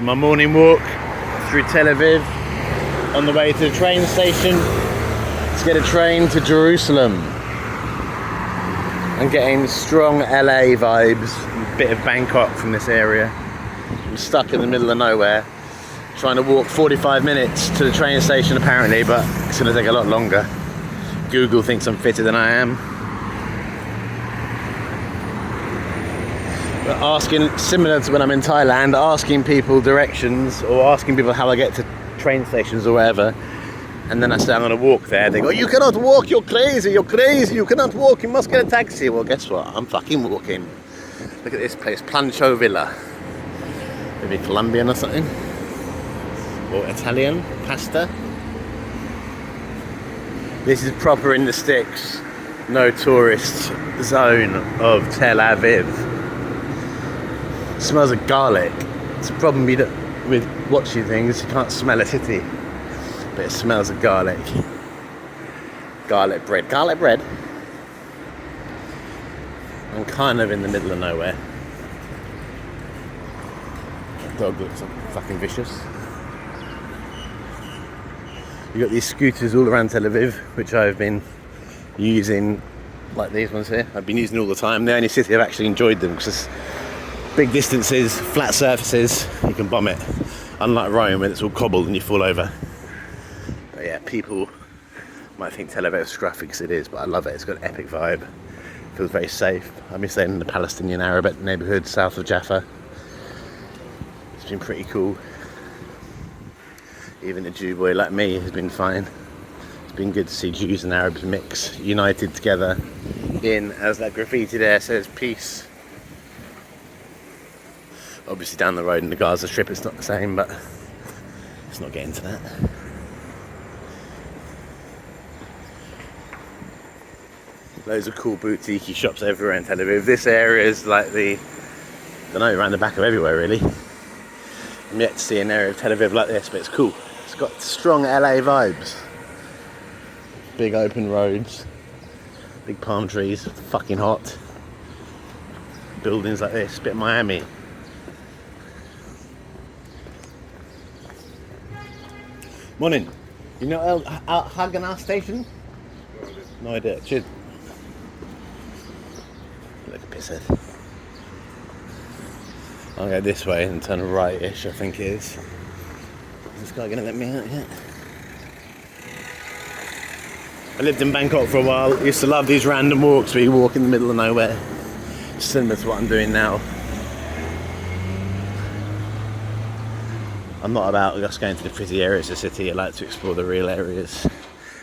My morning walk through Tel Aviv on the way to the train station to get a train to Jerusalem. I'm getting strong LA vibes, a bit of Bangkok from this area. I'm stuck in the middle of nowhere trying to walk 45 minutes to the train station apparently, but it's going to take a lot longer. Google thinks I'm fitter than I am. But asking, similar to when I'm in Thailand, asking people directions or asking people how I get to train stations or wherever, and then I say I'm going to walk there. They go, "You cannot walk, you're crazy, you cannot walk, you must get a taxi." Well, guess what? I'm fucking walking. Look at this place, Plancho Villa. Maybe Colombian or something. Or Italian, pasta. This is proper in the sticks, no tourist zone of Tel Aviv. It smells of garlic. It's a problem with watching things, you can't smell a city, but it smells of garlic. Garlic bread. I'm kind of in the middle of nowhere. That dog looks fucking vicious. You've got these scooters all around Tel Aviv, which I've been using, like these ones here. I've been using all the time. The only city I've actually enjoyed them, because big distances, flat surfaces, you can bomb it. Unlike Rome, where it's all cobbled and you fall over. But yeah, people might think Tel Aviv is scruffy, because it is, but I love it. It's got an epic vibe. It feels very safe. I've been staying in the Palestinian Arab neighbourhood south of Jaffa. It's been pretty cool. Even a Jew boy like me has been fine. It's been good to see Jews and Arabs mix, united together in, as that graffiti there says, peace. Obviously down the road in the Gaza Strip it's not the same, but let's not get into that. Loads of cool boutique shops everywhere in Tel Aviv. This area is like the, I don't know, around the back of everywhere really. I'm yet to see an area of Tel Aviv like this, but it's cool. It's got strong LA vibes. Big open roads, big palm trees, fucking hot. Buildings like this, bit Miami. Morning. You know Haganah station? No idea. Cheers. Look at pisshead. I'll go this way and turn right-ish, I think it is. Is this guy gonna let me out yet? I lived in Bangkok for a while. Used to love these random walks where you walk in the middle of nowhere. Similar to what I'm doing now. I'm not about just going to the pretty areas of the city. I like to explore the real areas.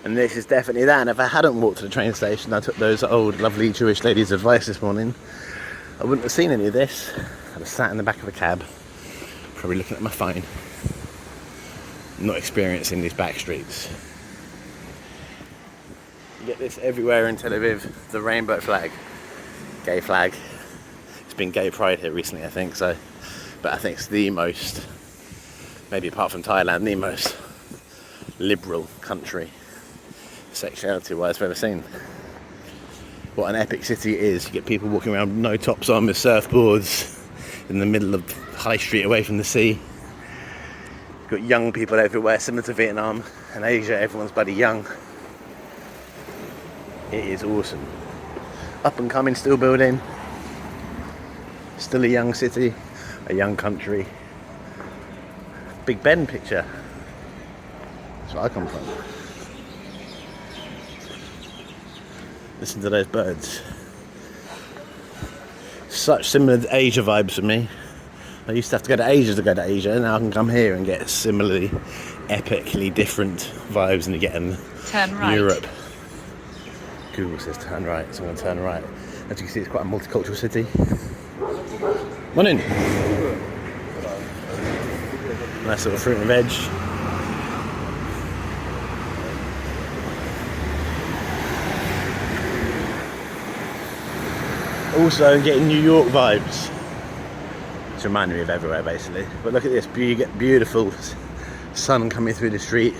And this is definitely that. And if I hadn't walked to the train station, I took those old lovely Jewish ladies' advice this morning, I wouldn't have seen any of this. I'd have sat in the back of a cab, probably looking at my phone, not experiencing these back streets. You get this everywhere in Tel Aviv, the rainbow flag, gay flag. It's been gay pride here recently, I think, so, but I think it's the most, maybe apart from Thailand, the most liberal country, sexuality-wise, I've ever seen. What an epic city it is. You get people walking around with no tops on with surfboards in the middle of High Street away from the sea. You've got young people everywhere, similar to Vietnam and Asia, everyone's bloody young. It is awesome. Up and coming, still building. Still a young city, a young country. Big Ben picture. That's where I come from. Listen to those birds. Such similar Asia vibes for me. I used to have to go to Asia, now I can come here and get similarly epically different vibes and get in Europe. Google says turn right, so I'm going to turn right. As you can see, it's quite a multicultural city. Morning. Nice little fruit and veg. Also getting New York vibes. It's reminding me of everywhere basically. But look at this, you get beautiful sun coming through the street.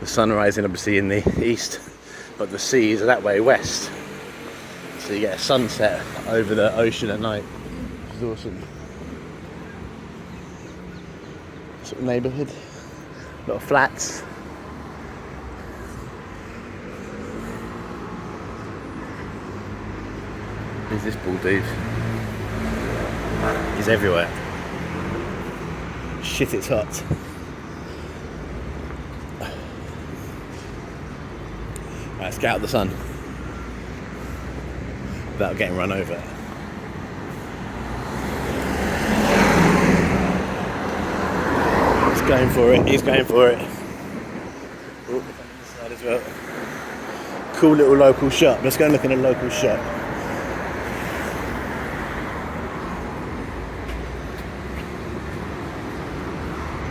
The sun rising obviously in the east, but the seas are that way west. So you get a sunset over the ocean at night, which is awesome. sort of neighbourhood. A lot of flats. Who's this bald dude? He's everywhere. Shit, it's hot. Right, let's get out of the sun without getting run over. He's going for it. He's going for it. Oh, on this side as well. Cool little local shop. Let's go and look in a local shop.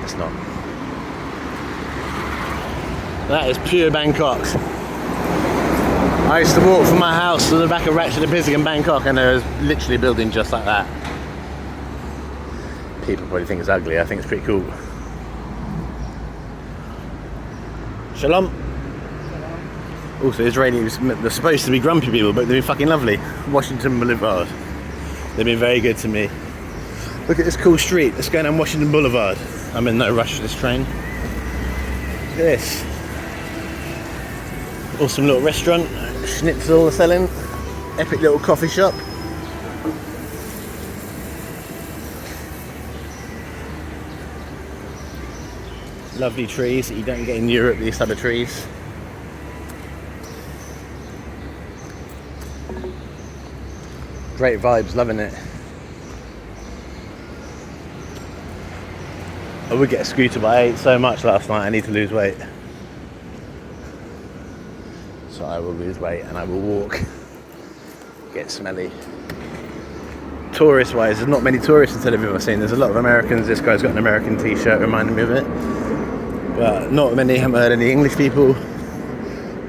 It's not. That is pure Bangkok. I used to walk from my house to the back of Ratchet and Pisig in Bangkok, and there was literally a building just like that. People probably think it's ugly. I think it's pretty cool. Shalom. Also, Israelis, they're supposed to be grumpy people, but they've been fucking lovely. Washington Boulevard. They've been very good to me. Look at this cool street. Let's go down Washington Boulevard. I'm in no rush for this train. Look at this. Awesome little restaurant. Schnitzel are selling. Epic little coffee shop. Lovely trees that you don't get in Europe, these type of trees. Great vibes, loving it. I would get a scooter, but I ate so much last night I need to lose weight. So I will lose weight and I will walk. Get smelly. Tourist wise, there's not many tourists in Tel Aviv I've seen. There's a lot of Americans. This guy's got an American t-shirt reminding me of it. But not many. Haven't heard any English people.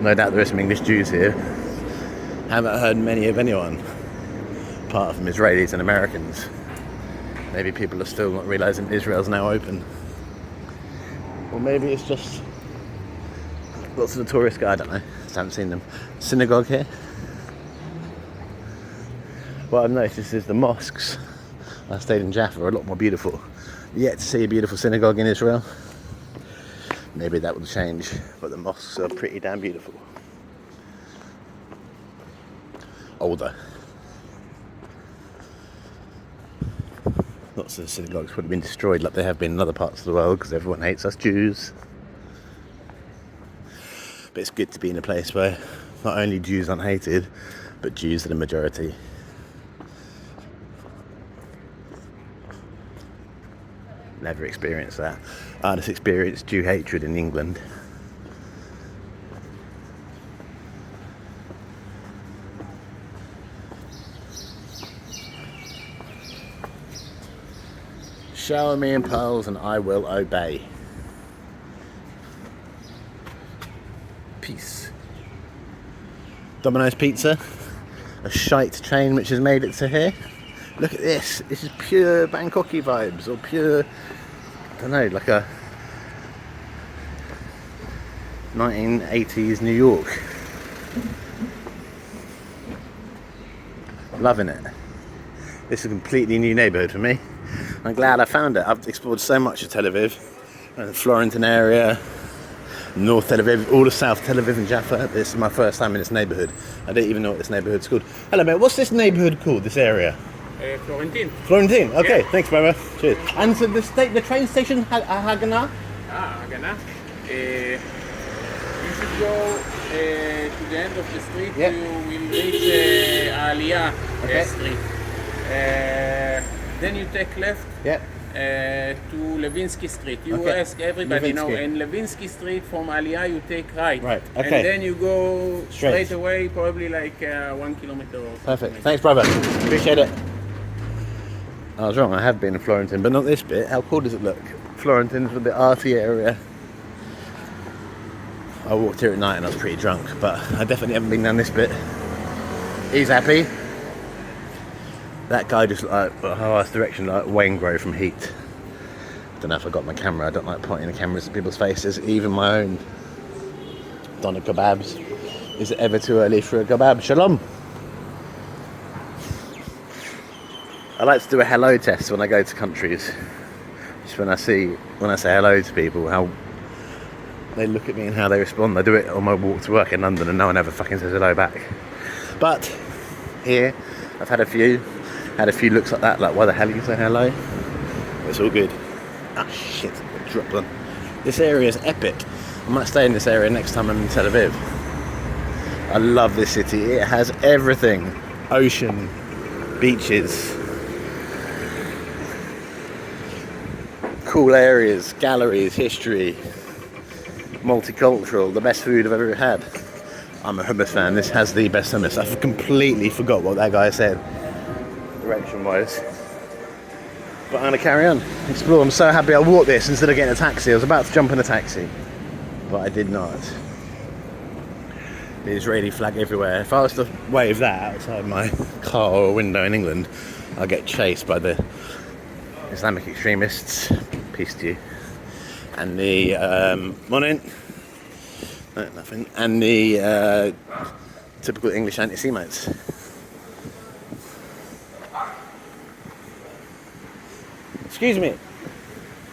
No doubt there are some English Jews here. Haven't heard many of anyone apart from Israelis and Americans. Maybe people are still not realising Israel's now open. Or maybe it's just lots of the tourist guys, I don't know. Just haven't seen them. Synagogue here. What I've noticed is the mosques I stayed in Jaffa are a lot more beautiful. Yet to see a beautiful synagogue in Israel. Maybe that will change, but the mosques are pretty damn beautiful. Older. Lots of synagogues would have been destroyed like they have been in other parts of the world because everyone hates us Jews. But it's good to be in a place where not only Jews aren't hated, but Jews are the majority. Never experienced that. I just experienced Jew hatred in England. Shower me in pearls and I will obey. Peace. Domino's Pizza. A shite chain which has made it to here. Look at this. This is pure Bangkoki vibes, or pure, I don't know, like a 1980s New York. Loving it. This is a completely new neighbourhood for me. I'm glad I found it. I've explored so much of Tel Aviv, the Florentin area, North Tel Aviv, all of South Tel Aviv and Jaffa. This is my first time in this neighbourhood. I don't even know what this neighbourhood's called. Hello mate, what's this neighbourhood called, this area? Florentin. Florentin, okay, Yeah. Thanks brother. Cheers. And so the train station, Haganah? Haganah. You should go to the end of the street. Yep. You will reach Aliyah Street. Then you take left Yep. to Levinsky Street. You Okay. ask everybody now. Levinsky. In Levinsky Street from Aliyah you take right. Right, okay. And then you go Straight. straight away, probably like 1 kilometer or something. Perfect. like Thanks brother. Appreciate it. I was wrong, I have been in Florentin, but not this bit. How cool does it look? Florentin's with the arty area. I walked here at night and I was pretty drunk, but I definitely haven't been down this bit. He's happy. That guy just like, how I direction like Wayne Grove from Heat. Don't know if I got my camera. I don't like pointing the cameras at people's faces, even my own. Doner kebabs. Is it ever too early for a kebab? Shalom. I like to do a hello test when I go to countries. amazed when I say hello to people, how they look at me and how they respond. I do it on my walk to work in London and no one ever fucking says hello back. But here, I've had a few looks like that, like why the hell are you saying hello? It's all good. Ah shit, I dropped one. This area is epic. I might stay in this area next time I'm in Tel Aviv. I love this city. It has everything. Ocean, beaches, cool areas, galleries, history, multicultural, the best food I've ever had. I'm a hummus fan. This has the best hummus. I completely forgot what that guy said direction wise. But I'm going to carry on, explore. I'm so happy I walked this instead of getting a taxi. I was about to jump in a taxi, but I did not. The Israeli flag everywhere. If I was to wave that outside my car or window in England, I'll get chased by the Islamic extremists. Peace to you. And the morning. No, nothing. And the typical English anti-Semites. Excuse me.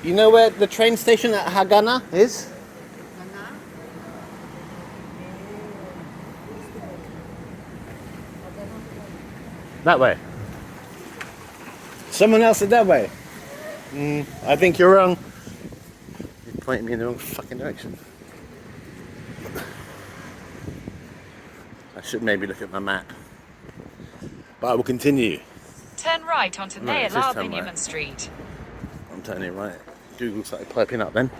You know where the train station at Hagana is? That way. Someone else said that way. I think you're wrong. You're pointing me in the wrong fucking direction. I should maybe look at my map. But I will continue. Turn right onto No, it says Tel-Aviv turn right. Newman Street. I'm turning right. Google started piping up then.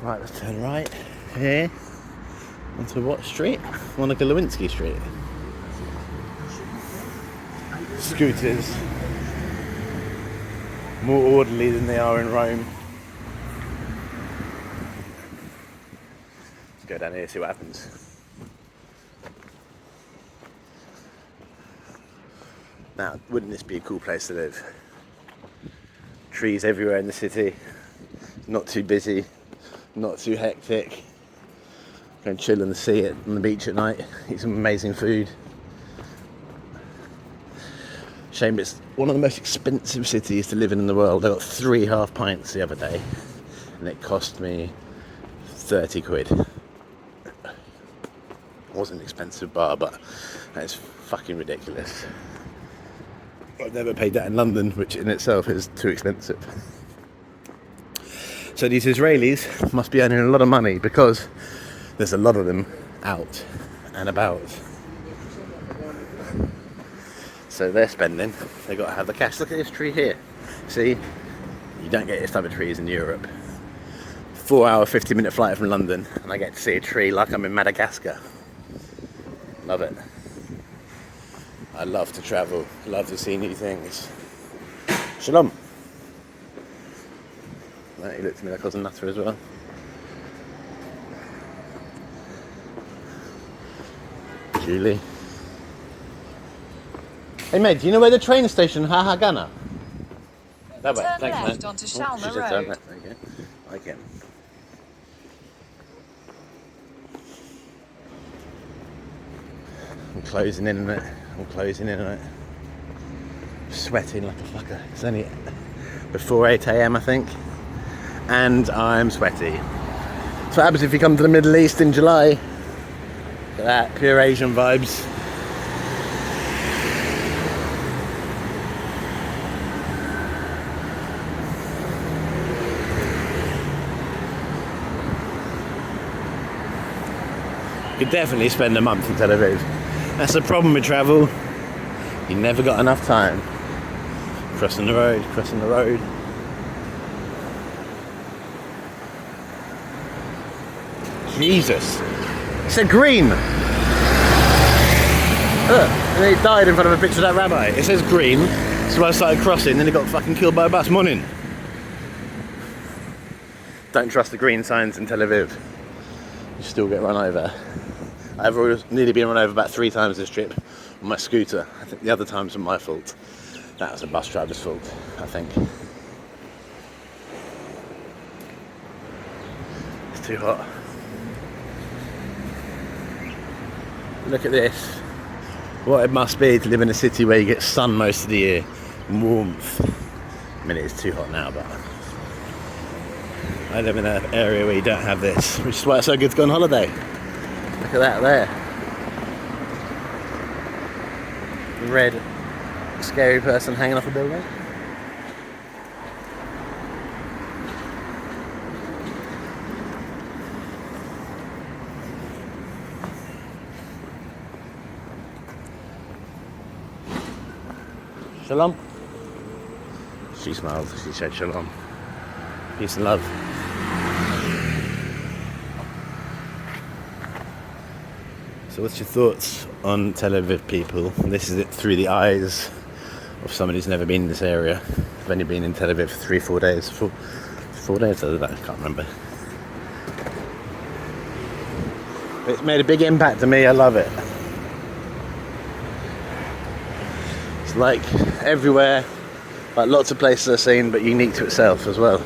Right, let's turn right here. Onto what street? Monica Lewinsky Street. Scooters. More orderly than they are in Rome. Let's go down here, see what happens. Now, wouldn't this be a cool place to live? Trees everywhere in the city, not too busy, not too hectic. Go and chill in the sea on the beach at night, eat some amazing food. Shame it's one of the most expensive cities to live in the world. I got 3 half pints the other day and it cost me 30 quid. It wasn't an expensive bar, but that is fucking ridiculous. I've never paid that in London, which in itself is too expensive. So these Israelis must be earning a lot of money because there's a lot of them out and about. So they're spending, they've got to have the cash. Look at this tree here. See, you don't get this type of trees in Europe. 4-hour, 50-minute flight from London, and I get to see a tree like I'm in Madagascar. Love it. I love to travel, love to see new things. Shalom. Right, he looked at me like I was a nutter as well. Julie. Hey mate, do you know where the train station Hagana? That way. Turn Thanks, left mate. onto She Shalma just turned Road. left. Okay. Okay. I'm closing in on it. I'm closing in on it. Sweating like a fucker. It's only before 8 AM I think. And I'm sweaty. That's what happens if you come to the Middle East in July. Look at that, pure Asian vibes. You could definitely spend a month in Tel Aviv. That's the problem with travel. You never got enough time. Crossing the road, crossing the road. Jesus. It said green. Look, and then he died in front of a picture of that rabbi. It says green, so I started crossing, then he got fucking killed by a bus. Morning. Don't trust the green signs in Tel Aviv. You still get run over. I've already nearly been run over about 3 times this trip on my scooter. I think the other times were my fault. That was a bus driver's fault, I think. It's too hot. Look at this. What it must be to live in a city where you get sun most of the year. Warmth. mean, it's too hot now, but I live in an area where you don't have this, which is why it's so good to go on holiday. Look at that there. The red, scary person hanging off a building. Shalom. She smiled, she said shalom. Peace and love. So what's your thoughts on Tel Aviv people? This is it through the eyes of somebody who's never been in this area. I've only been in Tel Aviv for 3-4 days. Four days, I can't remember. It's made a big impact to me, I love it. It's like everywhere, like lots of places I've seen, but unique to itself as well.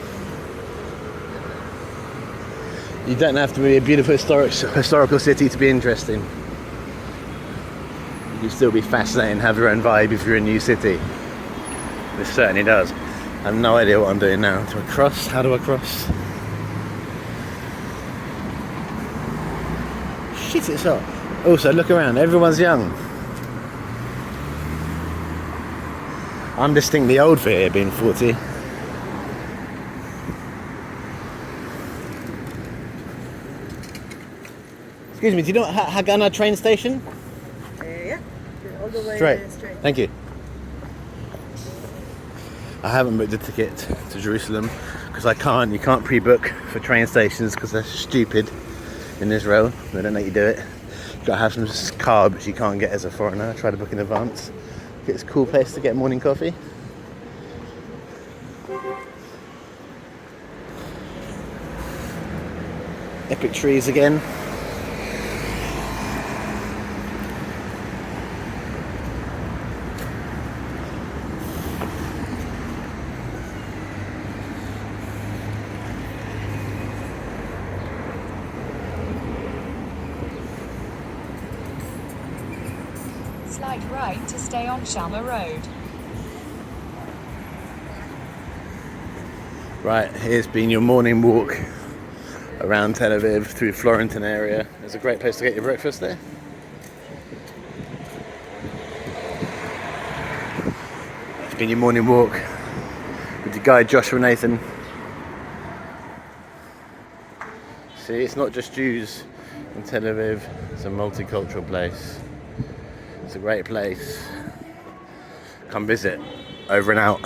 You don't have to be a beautiful historical city to be interesting. You can still be fascinating, have your own vibe if you're in a new city. This certainly does. I have no idea what I'm doing now. Do I cross? How do I cross? Shit, it's hot. Also, look around, everyone's young. I'm distinctly old for here, being 40. Excuse me, do you know what Hagana train station? Yeah, all the way Straight. straight. Thank you. I haven't booked a ticket to Jerusalem because you can't pre-book for train stations because they're stupid in Israel. They don't let you do it. You've got to have some card which you can't get as a foreigner. I tried to book in advance. It's a cool place to get morning coffee. Epic trees again. Slide right to stay on Shalma Road. Right, here's been your morning walk around Tel Aviv through Florentin area. There's a great place to get your breakfast there. It's been your morning walk with your guide Joshua Nathan. See, it's not just Jews in Tel Aviv, it's a multicultural place. It's a great place. Come visit, over and out.